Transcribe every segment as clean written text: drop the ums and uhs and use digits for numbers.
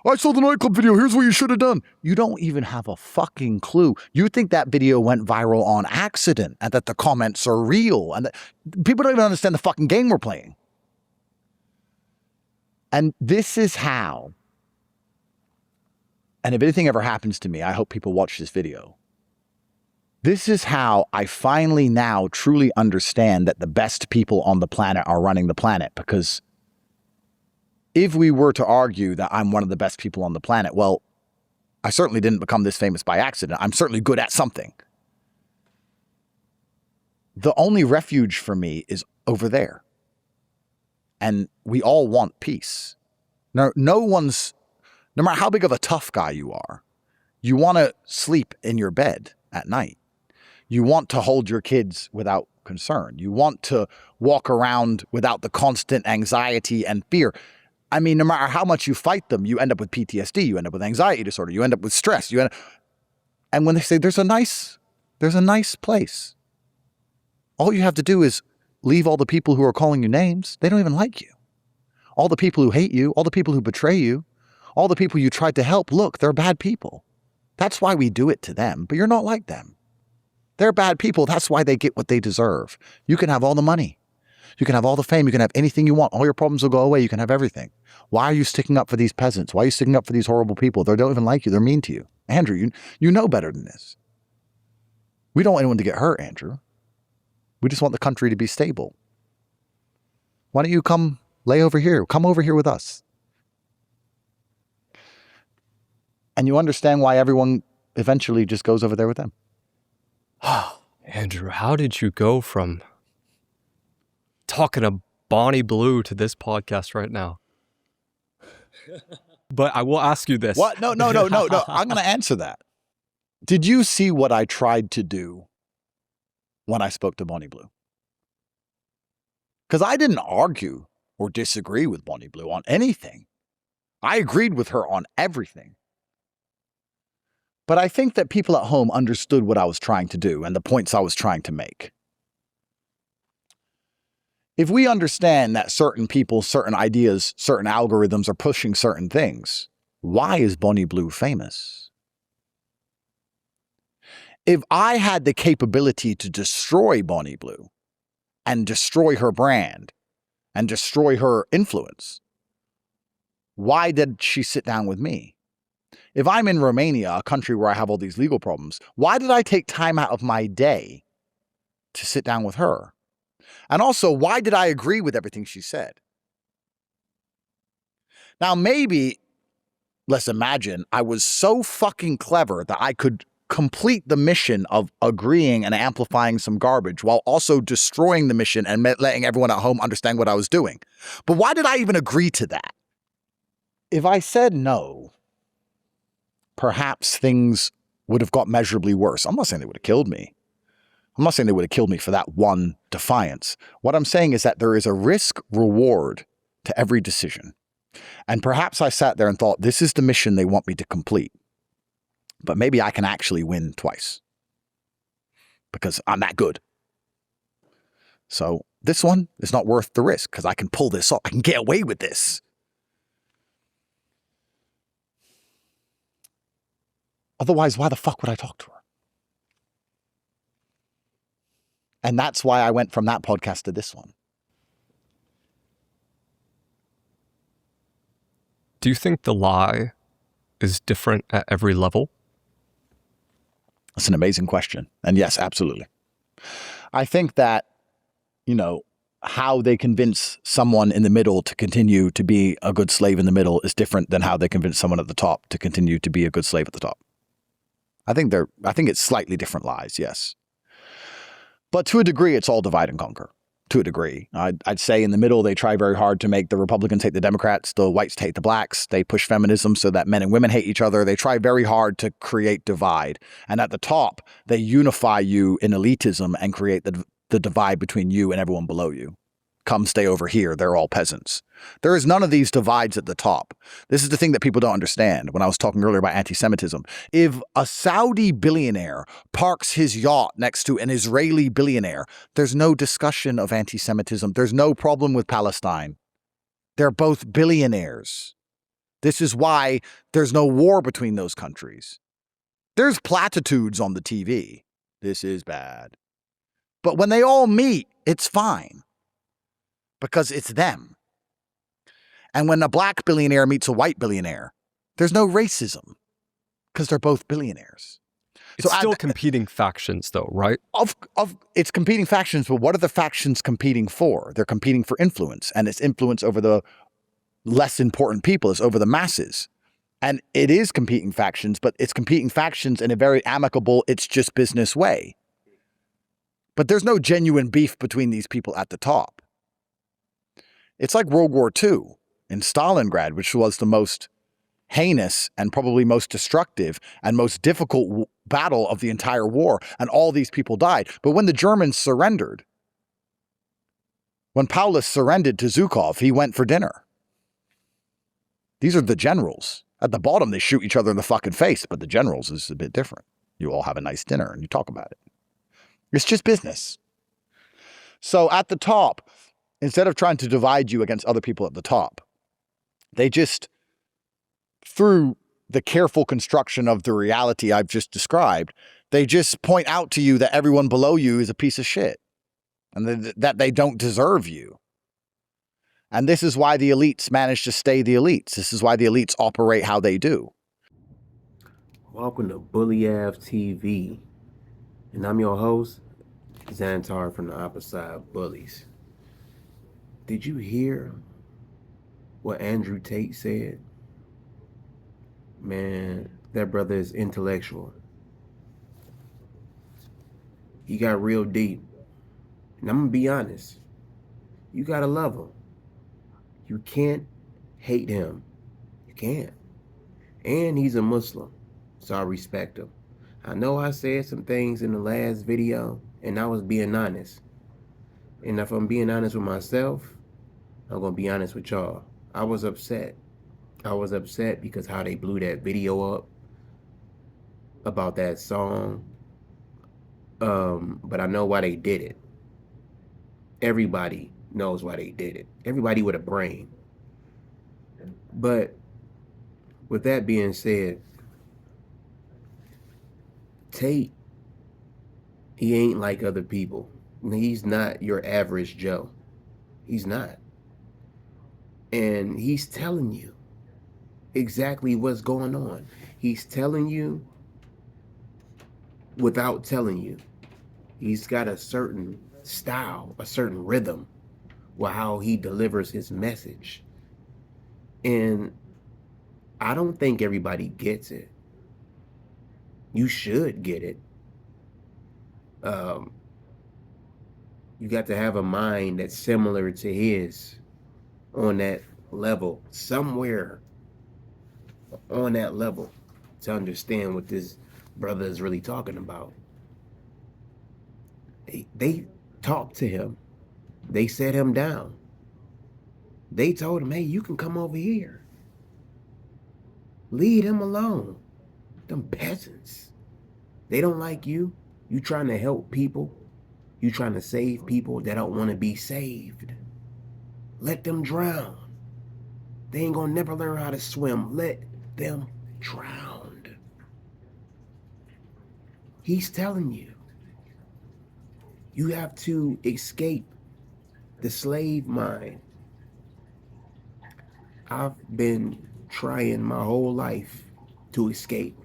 I saw the nightclub video. Here's what you should have done. You don't even have a fucking clue. You think that video went viral on accident and that the comments are real and that people don't even understand the fucking game we're playing. And this is how, and if anything ever happens to me, I hope people watch this video. This is how I finally now truly understand that the best people on the planet are running the planet, because if we were to argue that I'm one of the best people on the planet, well, I certainly didn't become this famous by accident. I'm certainly good at something. The only refuge for me is over there. And we all want peace. No matter how big of a tough guy you are, you want to sleep in your bed at night. You want to hold your kids without concern. You want to walk around without the constant anxiety and fear. I mean, no matter how much you fight them, you end up with PTSD, you end up with anxiety disorder, you end up with stress, and when they say there's a nice place, all you have to do is leave all the people who are calling you names. They don't even like you. All the people who hate you, all the people who betray you, all the people you tried to help, look, they're bad people. That's why we do it to them, but you're not like them. They're bad people. That's why they get what they deserve. You can have all the money. You can have all the fame. You can have anything you want. All your problems will go away. You can have everything. Why are you sticking up for these peasants? Why are you sticking up for these horrible people? They don't even like you. They're mean to you. Andrew, you know better than this. We don't want anyone to get hurt, Andrew. We just want the country to be stable. Why don't you come lay over here? Come over here with us. And you understand why everyone eventually just goes over there with them. Andrew, how did you go from talking to Bonnie Blue to this podcast right now? But I will ask you this. What? No. I'm going to answer that. Did you see what I tried to do when I spoke to Bonnie Blue? Because I didn't argue or disagree with Bonnie Blue on anything. I agreed with her on everything. But I think that people at home understood what I was trying to do and the points I was trying to make. If we understand that certain people, certain ideas, certain algorithms are pushing certain things, why is Bonnie Blue famous? If I had the capability to destroy Bonnie Blue and destroy her brand and destroy her influence, why did she sit down with me? If I'm in Romania, a country where I have all these legal problems, why did I take time out of my day to sit down with her? And also, why did I agree with everything she said? Now, maybe, let's imagine, I was so fucking clever that I could complete the mission of agreeing and amplifying some garbage while also destroying the mission and letting everyone at home understand what I was doing. But why did I even agree to that? If I said no, perhaps things would have got measurably worse. I'm not saying they would have killed me. I'm not saying they would have killed me for that one defiance. What I'm saying is that there is a risk-reward to every decision. And perhaps I sat there and thought, this is the mission they want me to complete. But maybe I can actually win twice. Because I'm that good. So this one is not worth the risk because I can pull this off. I can get away with this. Otherwise, why the fuck would I talk to her? And that's why I went from that podcast to this one. Do you think the lie is different at every level? That's an amazing question. And yes, absolutely. I think that, how they convince someone in the middle to continue to be a good slave in the middle is different than how they convince someone at the top to continue to be a good slave at the top. I think it's slightly different lies, yes. But to a degree, it's all divide and conquer. To a degree. I'd say in the middle, they try very hard to make the Republicans hate the Democrats, the whites hate the blacks. They push feminism so that men and women hate each other. They try very hard to create divide. And at the top, they unify you in elitism and create the divide between you and everyone below you. Come stay over here. They're all peasants. There is none of these divides at the top. This is the thing that people don't understand when I was talking earlier about anti-Semitism. If a Saudi billionaire parks his yacht next to an Israeli billionaire, there's no discussion of anti-Semitism. There's no problem with Palestine. They're both billionaires. This is why there's no war between those countries. There's platitudes on the TV. This is bad. But when they all meet, it's fine. Because it's them. And when a black billionaire meets a white billionaire, there's no racism. Because they're both billionaires. It's still competing factions, though, right? It's competing factions, but what are the factions competing for? They're competing for influence, and it's influence over the less important people. It's over the masses. And it is competing factions, but it's competing factions in a very amicable, it's just business way. But there's no genuine beef between these people at the top. It's like World War II in Stalingrad, which was the most heinous and probably most destructive and most difficult battle of the entire war. And all these people died. But when the Germans surrendered, when Paulus surrendered to Zhukov, he went for dinner. These are the generals. At the bottom, they shoot each other in the fucking face, but the generals is a bit different. You all have a nice dinner and you talk about it. It's just business. So at the top, instead of trying to divide you against other people at the top, they just, through the careful construction of the reality I've just described, they just point out to you that everyone below you is a piece of shit and that they don't deserve you. And this is why the elites manage to stay the elites. This is why the elites operate how they do. Welcome to Bully Ave TV. And I'm your host, Xantar from the Opposite Bullies. Did you hear what Andrew Tate said? Man, that brother is intellectual. He got real deep. And I'm going to be honest. You got to love him. You can't hate him. You can't. And he's a Muslim, so I respect him. I know I said some things in the last video, and I was being honest. And if I'm being honest with myself, I'm going to be honest with y'all. I was upset. I was upset because how they blew that video up about that song. But I know why they did it. Everybody knows why they did it. Everybody with a brain. But with that being said, Tate, he ain't like other people. He's not your average Joe. He's not. And he's telling you exactly what's going on. He's telling you without telling you. He's got a certain style, a certain rhythm with how he delivers his message. And I don't think everybody gets it. You should get it. You got to have a mind that's similar to his on that level, somewhere on that level, to understand what this brother is really talking about. They talked to him. They set him down. They told him, hey, you can come over here. Leave him alone. Them peasants. They don't like you. You trying to help people. You trying to save people that don't want to be saved. Let them drown. They ain't gonna never learn how to swim. Let them drown. He's telling you. You have to escape the slave mind. I've been trying my whole life to escape.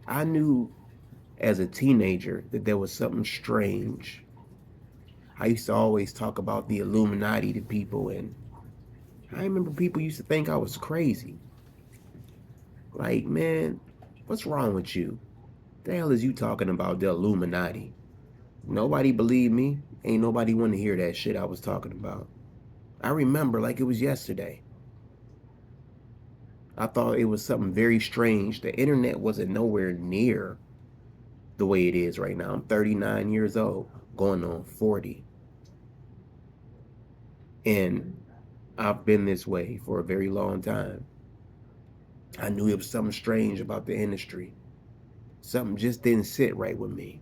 I knew as a teenager that there was something strange. I used to always talk about the Illuminati to people, and I remember people used to think I was crazy. Like, man, what's wrong with you? The hell is you talking about the Illuminati? Nobody believed me. Ain't nobody want to hear that shit I was talking about. I remember like it was yesterday. I thought it was something very strange. The internet wasn't nowhere near the way it is right now. I'm 39 years old, going on 40. And I've been this way for a very long time. I knew it was something strange about the industry. Something just didn't sit right with me.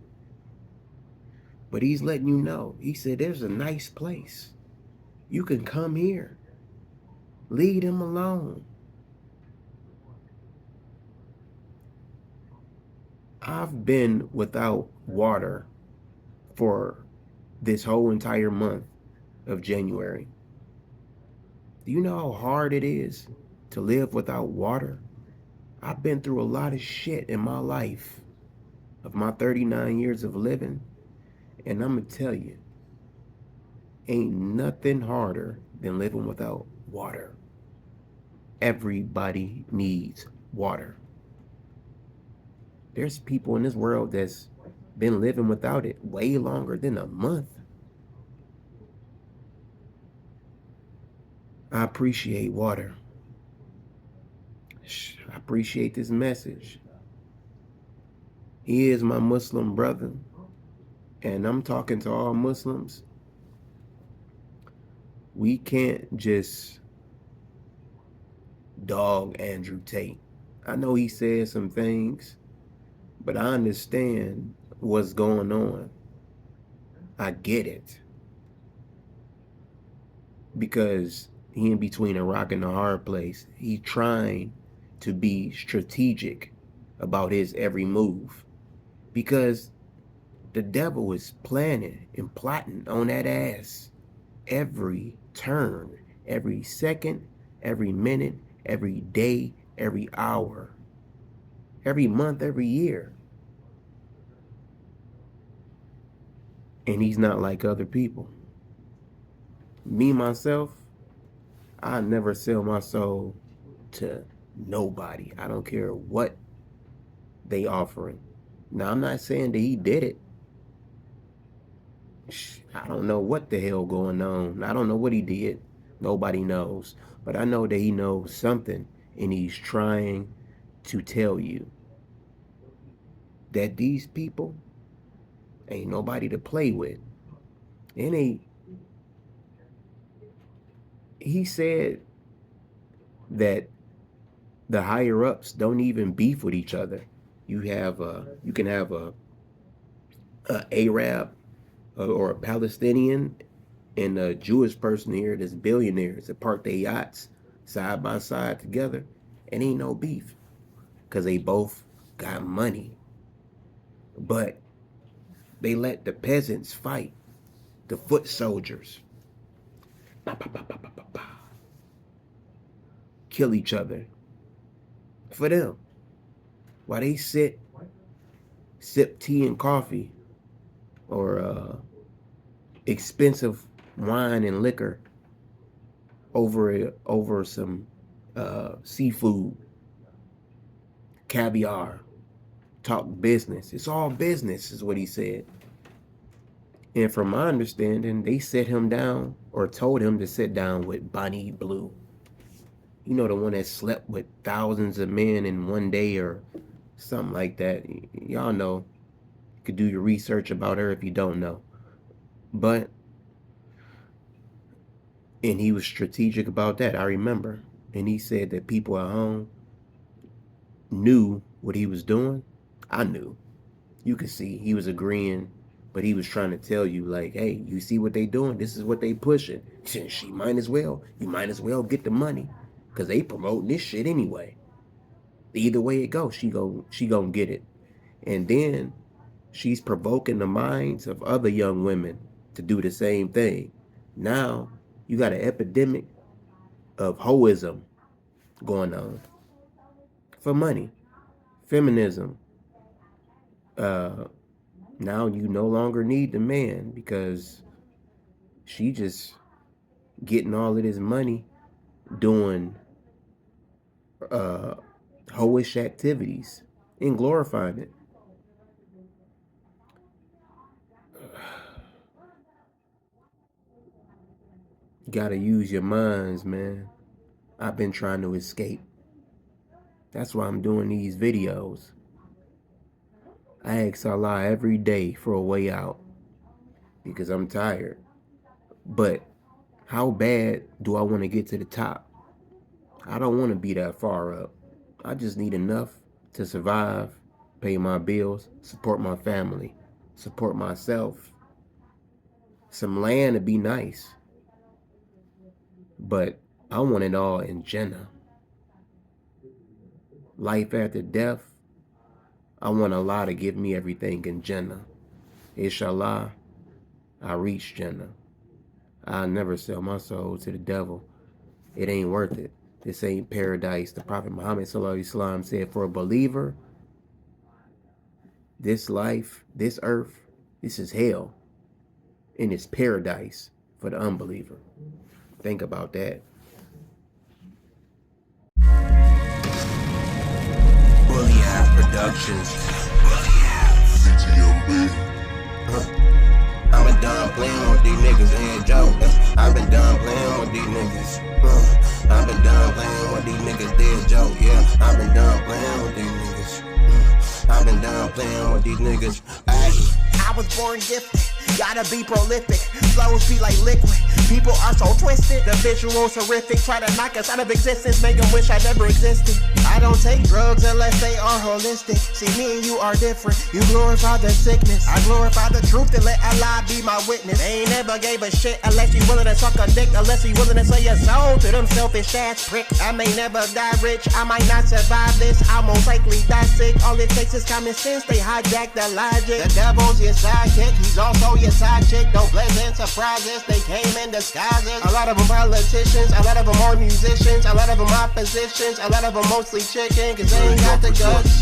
But he's letting you know. He said, there's a nice place. You can come here. Leave them alone. I've been without water for this whole entire month of January. Do you know how hard it is to live without water? I've been through a lot of shit in my life of my 39 years of living, and I'm gonna tell you, ain't nothing harder than living without water. Everybody needs water. There's people in this world that's been living without it way longer than a month. I appreciate water. I appreciate this message. He is my Muslim brother, and I'm talking to all Muslims. We can't just dog Andrew Tate. I know he said some things, but I understand what's going on. I get it. Because he in between a rock and a hard place. He trying to be strategic about his every move. Because the devil is planning and plotting on that ass every turn, every second, every minute, every day, every hour, every month, every year. And he's not like other people. Me, myself, I never sell my soul to nobody. I don't care what they offering. Now, I'm not saying that he did it. I don't know what the hell going on. I don't know what he did. Nobody knows. But I know that he knows something, and he's trying to tell you that these people ain't nobody to play with. And he said that the higher ups don't even beef with each other. You can have a Arab or a Palestinian and a Jewish person here that's billionaires that park their yachts side by side together, and ain't no beef because they both got money. But they let the peasants fight, the foot soldiers, kill each other for them while they sip tea and coffee or expensive wine and liquor over some seafood, caviar, talk business. It's all business, is what he said. And from my understanding, they set him down or told him to sit down with Bonnie Blue. You know, the one that slept with thousands of men in one day or something like that. Y'all know. You could do your research about her if you don't know. But, and he was strategic about that, I remember. And he said that people at home knew what he was doing. I knew. You could see he was agreeing, but he was trying to tell you, like, hey, you see what they doing? This is what they pushing. You might as well get the money, because they promoting this shit anyway. Either way it goes, she gonna get it. And then she's provoking the minds of other young women to do the same thing. Now you got an epidemic of hoism going on for money, feminism. Now you no longer need the man because she just getting all of this money doing hoish activities and glorifying it. You gotta use your minds, man. I've been trying to escape. That's why I'm doing these videos. I ask Allah every day for a way out because I'm tired. But how bad do I want to get to the top? I don't want to be that far up. I just need enough to survive, pay my bills, support my family, support myself. Some land to be nice. But I want it all in Jannah. Life after death, I want Allah to give me everything in Jannah. Inshallah, I reach Jannah. I'll never sell my soul to the devil. It ain't worth it. This ain't paradise. The Prophet Muhammad ﷺ said, for a believer, this life, this earth, this is hell. And it's paradise for the unbeliever. Think about that. Bully Ass Productions. I've been done playing with these niggas and joke. I've been done playing with these niggas. I've been done playing with these niggas, dead joke, yeah. I've been done playing with these niggas. I've been done playing with these niggas. Ay. I was born gifted, gotta be prolific. Flows be like liquid, people are so twisted. The visuals horrific, try to knock us out of existence, make them wish I never existed. I don't take drugs unless they are holistic. See, me and you are different. You glorify the sickness, I glorify the truth and let Allah be my witness. They ain't never gave a shit unless you willing to suck a dick, unless you willing to sell your soul to them selfish ass prick. I may never die rich, I might not survive this, I'll most likely die sick. All it takes is common sense, they hijack the logic. The devil's your sidekick, he's also your side chick. Don't pleasant surprises, they came in disguises. A lot of them politicians, a lot of them are musicians, a lot of them oppositions, a lot of them mostly chicken, cause they ain't got the guts.